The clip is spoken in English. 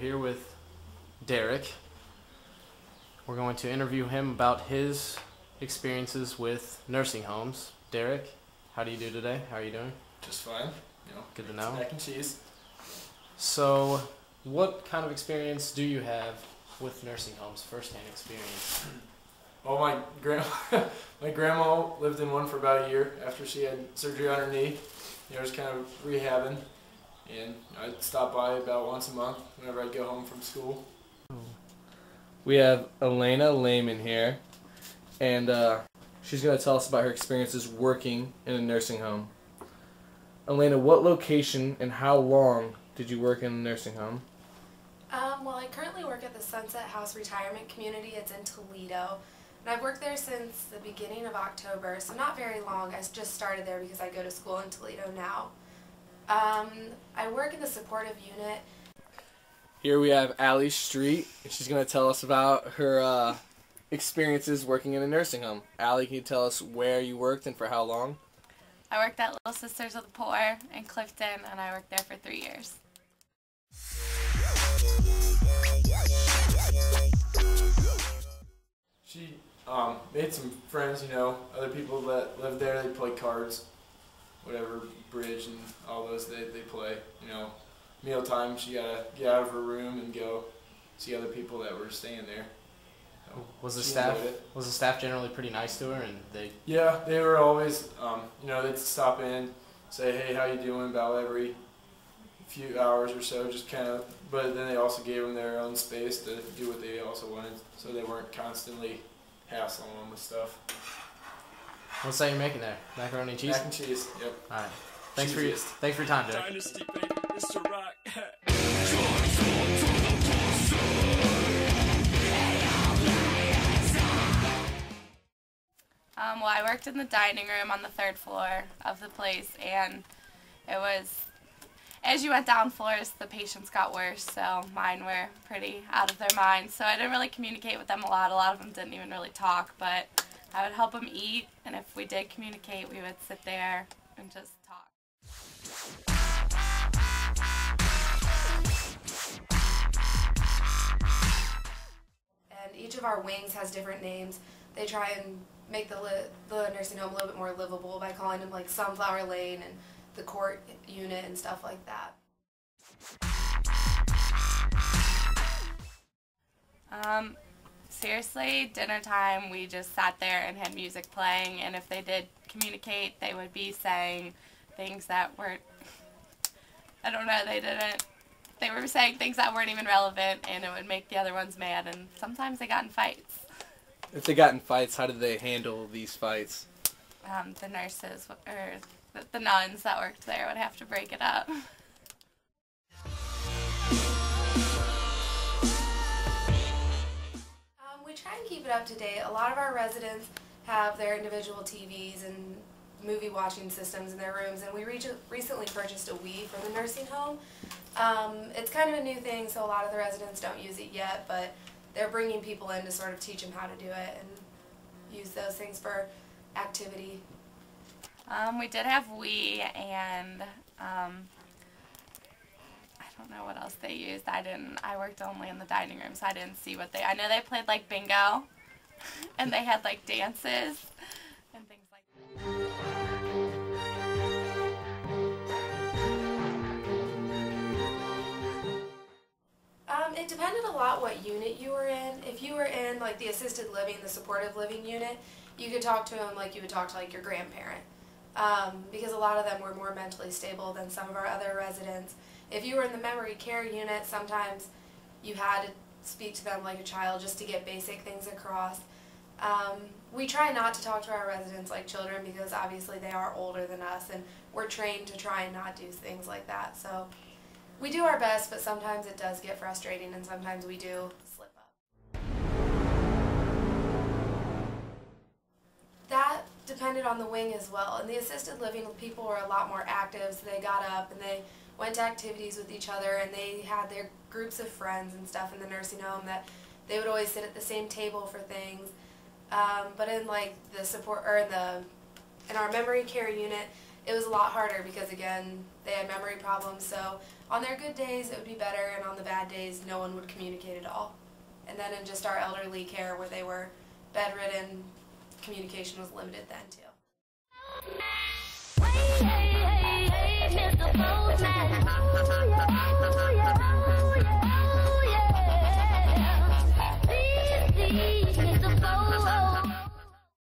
here with Derek. We're going to interview him about his experiences with nursing homes. Derek, how do you do today? How are you doing? Just fine. Good to know. Mac and cheese. So, what kind of experience do you have with nursing homes, first-hand experience? Well, my grandma lived in one for about a year after she had surgery on her knee. Just kind of rehabbing, and I'd stop by about once a month whenever I'd go home from school. We have Elena Lehman here, and she's going to tell us about her experiences working in a nursing home. Elena, what location and how long did you work in a nursing home? Well, I currently work at the Sunset House Retirement Community. It's in Toledo. And I've worked there since the beginning of October, so not very long. I just started there because I go to school in Toledo now. I work in the supportive unit. Here we have Allie Street, and she's going to tell us about her experiences working in a nursing home. Allie, can you tell us where you worked and for how long? I worked at Little Sisters of the Poor in Clifton, and I worked there for 3 years. She made some friends, other people that lived there. They play cards, whatever, bridge and all those they play. Mealtime, she gotta get out of her room and go see other people that were staying there. So was the staff generally pretty nice to her, and they? Yeah, they were always, they'd stop in, say, hey, how you doing, about every few hours or so, just kind of, but then they also gave them their own space to do what they also wanted, so they weren't constantly hassling them with stuff. What's that you're making there? Macaroni and cheese? Mac and cheese, yep. Alright. Thanks for your time, Derek. Dynasty, baby, it's a rock. Well, I worked in the dining room on the 3rd floor of the place, and it was, as you went down floors, the patients got worse, so mine were pretty out of their minds. So I didn't really communicate with them a lot. A lot of them didn't even really talk, but I would help them eat, and if we did communicate, we would sit there and just talk. And each of our wings has different names. They try and make the nursing home a little bit more livable by calling them like Sunflower Lane and the court unit and stuff like that. Seriously, dinner time, we just sat there and had music playing, and if they did communicate, they would be saying things that weren't, I don't know, they were saying things that weren't even relevant, and it would make the other ones mad, and sometimes they got in fights. If they got in fights, how did they handle these fights? The nurses, or the nuns that worked there would have to break it up. We try and keep it up to date. A lot of our residents have their individual TVs and movie watching systems in their rooms, and we recently purchased a Wii for the nursing home. It's kind of a new thing, so a lot of the residents don't use it yet, but they're bringing people in to sort of teach them how to do it and use those things for activity. We did have Wii, and I don't know what else they used. I worked only in the dining room, so I didn't see what I know they played like bingo, and they had like dances and things like that. It depended a lot what unit you were in. If you were in like the assisted living, the supportive living unit, you could talk to them like you would talk to like your grandparent. Because a lot of them were more mentally stable than some of our other residents. If you were in the memory care unit, sometimes you had to speak to them like a child just to get basic things across. We try not to talk to our residents like children because obviously they are older than us, and we're trained to try and not do things like that. So we do our best, but sometimes it does get frustrating, and sometimes we do slip up. That depended on the wing as well. In the assisted living, people were a lot more active, so they got up and they went to activities with each other, and they had their groups of friends and stuff in the nursing home that they would always sit at the same table for things. But in like the support, or in our memory care unit, it was a lot harder because, again, they had memory problems. So on their good days, it would be better, and on the bad days, no one would communicate at all. And then in just our elderly care where they were bedridden, communication was limited then too.